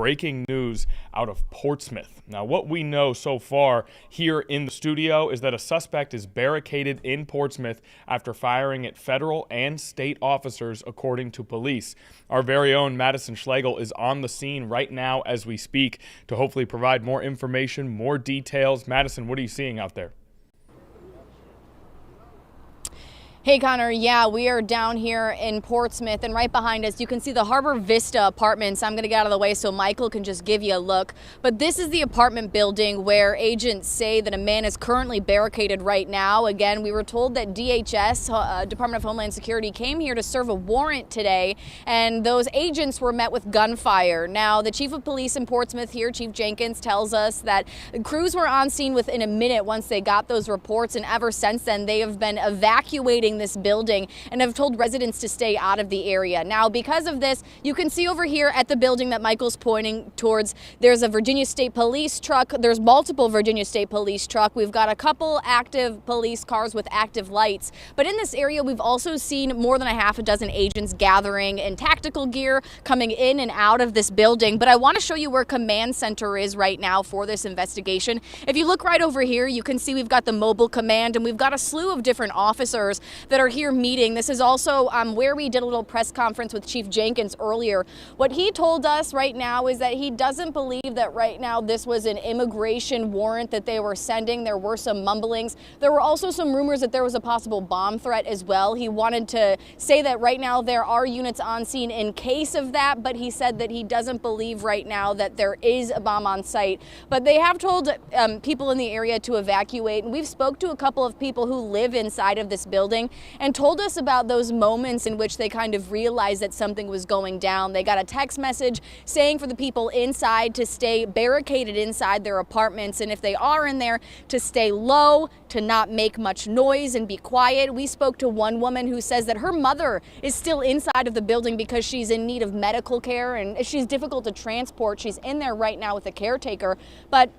Breaking news out of Portsmouth. Now, what we know so far here in the studio is that a suspect is barricaded in Portsmouth after firing at federal and state officers, according to police. Our very own Madison Schlegel is on the scene right now as we speak to hopefully provide more information, more details. Madison, what are you seeing out there? Hey Connor, yeah, we are down here in Portsmouth, and right behind us you can see the Harbor Vista apartments. I'm going to get out of the way so Michael can just give you a look. But this is the apartment building where agents say that a man is currently barricaded right now. Again, we were told that DHS, Department of Homeland Security, came here to serve a warrant today, and those agents were met with gunfire. Now, the chief of police in Portsmouth here, Chief Jenkins, tells us that crews were on scene within a minute once they got those reports, and ever since then they have been evacuating this building and have told residents to stay out of the area. Now, because of this, you can see over here at the building that Michael's pointing towards, there's a Virginia State Police truck. There's multiple Virginia State Police truck. We've got a couple active police cars with active lights. But in this area, we've also seen more than a half a dozen agents gathering in tactical gear, coming in and out of this building. But I want to show you where command center is right now for this investigation. If you look right over here, you can see we've got the mobile command, and we've got a slew of different officers that are here meeting. This is also where we did a little press conference with Chief Jenkins earlier. What he told us right now is that he doesn't believe that right now this was an immigration warrant that they were sending. There were some mumblings. There were also some rumors that there was a possible bomb threat as well. He wanted to say that right now there are units on scene in case of that, but he said that he doesn't believe right now that there is a bomb on site. But they have told people in the area to evacuate, and we've spoke to a couple of people who live inside of this building and told us about those moments in which they kind of realized that something was going down. They got a text message saying for the people inside to stay barricaded inside their apartments, and if they are in there, to stay low, to not make much noise and be quiet. We spoke to one woman who says that her mother is still inside of the building because she's in need of medical care and she's difficult to transport. She's in there right now with a caretaker, but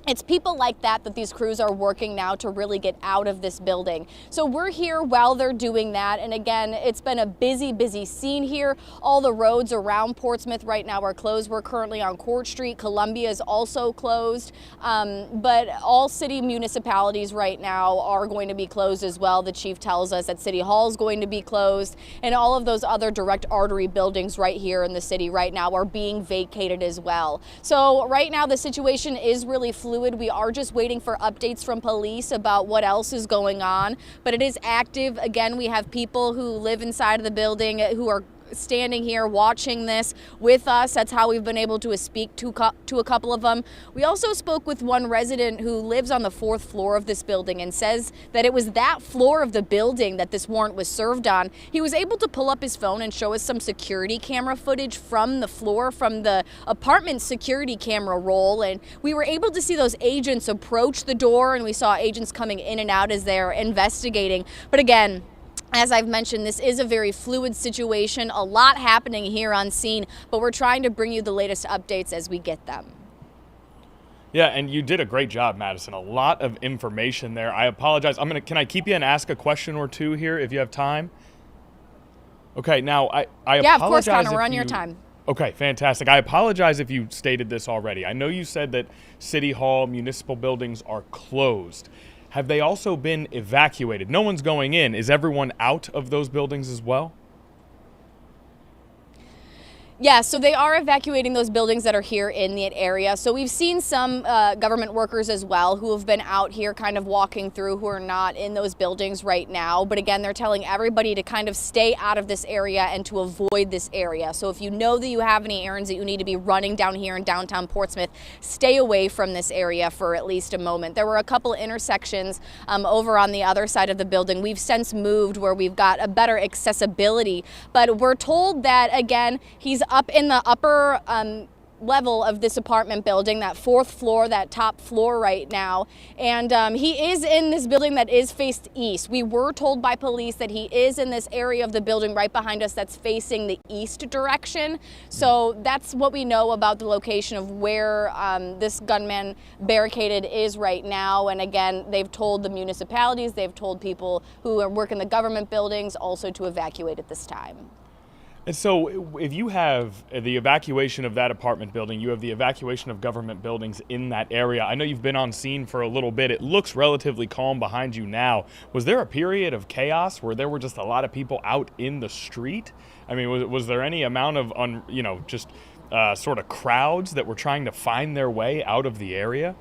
it's people like that these crews are working now to really get out of this building. So we're here while they're doing that. And again, it's been a busy scene here. All the roads around Portsmouth right now are closed. We're currently on Court Street. Columbia is also closed. But all city municipalities right now are going to be closed as well. The chief tells us that City Hall is going to be closed, and all of those other direct artery buildings right here in the city right now are being vacated as well. So right now the situation is really fluid. We are just waiting for updates from police about what else is going on, but it is active. Again, we have people who live inside of the building who are standing here watching this with us. That's how we've been able to speak to a couple of them. We also spoke with one resident who lives on the 4th floor of this building and says that it was that floor of the building that this warrant was served on. He was able to pull up his phone and show us some security camera footage from the floor, from the apartment security camera roll, and we were able to see those agents approach the door, and we saw agents coming in and out as they're investigating. But again, as I've mentioned, this is a very fluid situation, a lot happening here on scene, but we're trying to bring you the latest updates as we get them. Yeah, and you did a great job, Madison. A lot of information there. I apologize. Can I keep you and ask a question or two here if you have time? Okay, now I apologize. Yeah, of course, Connor, we're on your time. Okay, fantastic. I apologize if you stated this already. I know you said that City Hall, municipal buildings are closed. Have they also been evacuated? No one's going in. Is everyone out of those buildings as well? Yeah, so they are evacuating those buildings that are here in the area. So we've seen some government workers as well who have been out here kind of walking through, who are not in those buildings right now. But again, they're telling everybody to kind of stay out of this area and to avoid this area. So if you know that you have any errands that you need to be running down here in downtown Portsmouth, stay away from this area for at least a moment. There were a couple intersections over on the other side of the building. We've since moved where we've got a better accessibility, but we're told that, again, he's up in the upper level of this apartment building, that 4th floor, that top floor right now. And he is in this building that is faced east. We were told by police that he is in this area of the building right behind us that's facing the east direction. So that's what we know about the location of where this gunman barricaded is right now. And again, they've told the municipalities, they've told people who work in the government buildings also to evacuate at this time. And so if you have the evacuation of that apartment building, you have the evacuation of government buildings in that area. I know you've been on scene for a little bit. It looks relatively calm behind you now. Was there a period of chaos where there were just a lot of people out in the street? I mean, was there any amount of, just sort of crowds that were trying to find their way out of the area?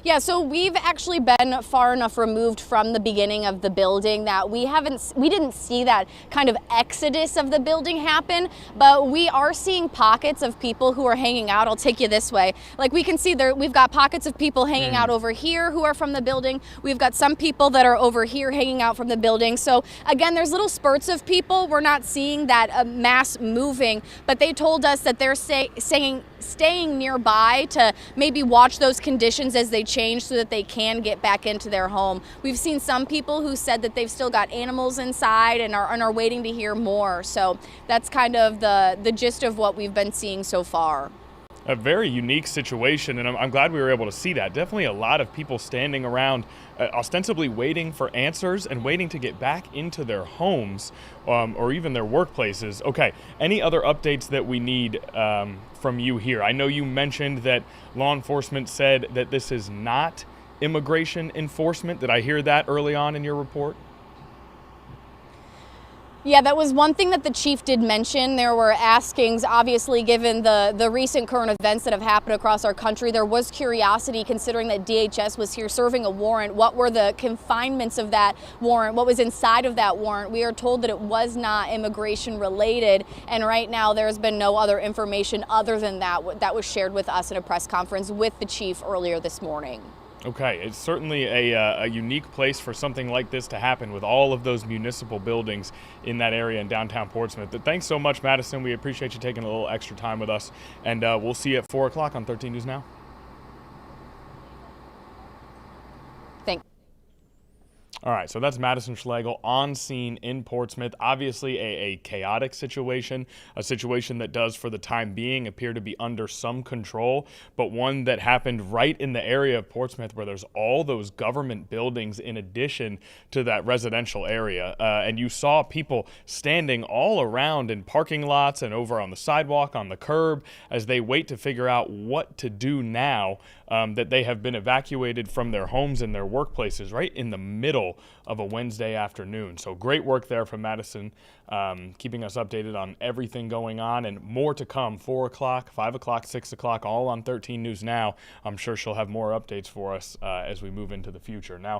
Yeah, so we've actually been far enough removed from the beginning of the building that we didn't see that kind of exodus of the building happen, but we are seeing pockets of people who are hanging out. I'll take you this way. Like we can see there, we've got pockets of people hanging out over here who are from the building. We've got some people that are over here hanging out from the building. So again, there's little spurts of people. We're not seeing that mass moving, but they told us that they're staying nearby to maybe watch those conditions as they change so that they can get back into their home. We've seen some people who said that they've still got animals inside and are waiting to hear more. So that's kind of the gist of what we've been seeing so far. A very unique situation, and I'm glad we were able to see that. Definitely a lot of people standing around, ostensibly waiting for answers and waiting to get back into their homes or even their workplaces. Okay, any other updates that we need from you here? I know you mentioned that law enforcement said that this is not immigration enforcement. Did I hear that early on in your report? Yeah, that was one thing that the chief did mention. There were askings, obviously, given the recent current events that have happened across our country. There was curiosity considering that DHS was here serving a warrant. What were the confinements of that warrant? What was inside of that warrant? We are told that it was not immigration related. And right now there's been no other information other than that was shared with us in a press conference with the chief earlier this morning. Okay, it's certainly a unique place for something like this to happen with all of those municipal buildings in that area in downtown Portsmouth. But thanks so much, Madison. We appreciate you taking a little extra time with us, and we'll see you at 4 o'clock on 13 News Now. Thanks. All right, so that's Madison Schlegel on scene in Portsmouth. Obviously a chaotic situation, a situation that does for the time being appear to be under some control, but one that happened right in the area of Portsmouth where there's all those government buildings in addition to that residential area. And you saw people standing all around in parking lots and over on the sidewalk, on the curb, as they wait to figure out what to do now that they have been evacuated from their homes and their workplaces right in the middle of a Wednesday afternoon. So great work there from Madison, keeping us updated on everything going on, and more to come. 4 o'clock, 5 o'clock, 6 o'clock, all on 13 News Now. I'm sure she'll have more updates for us as we move into the future. Now,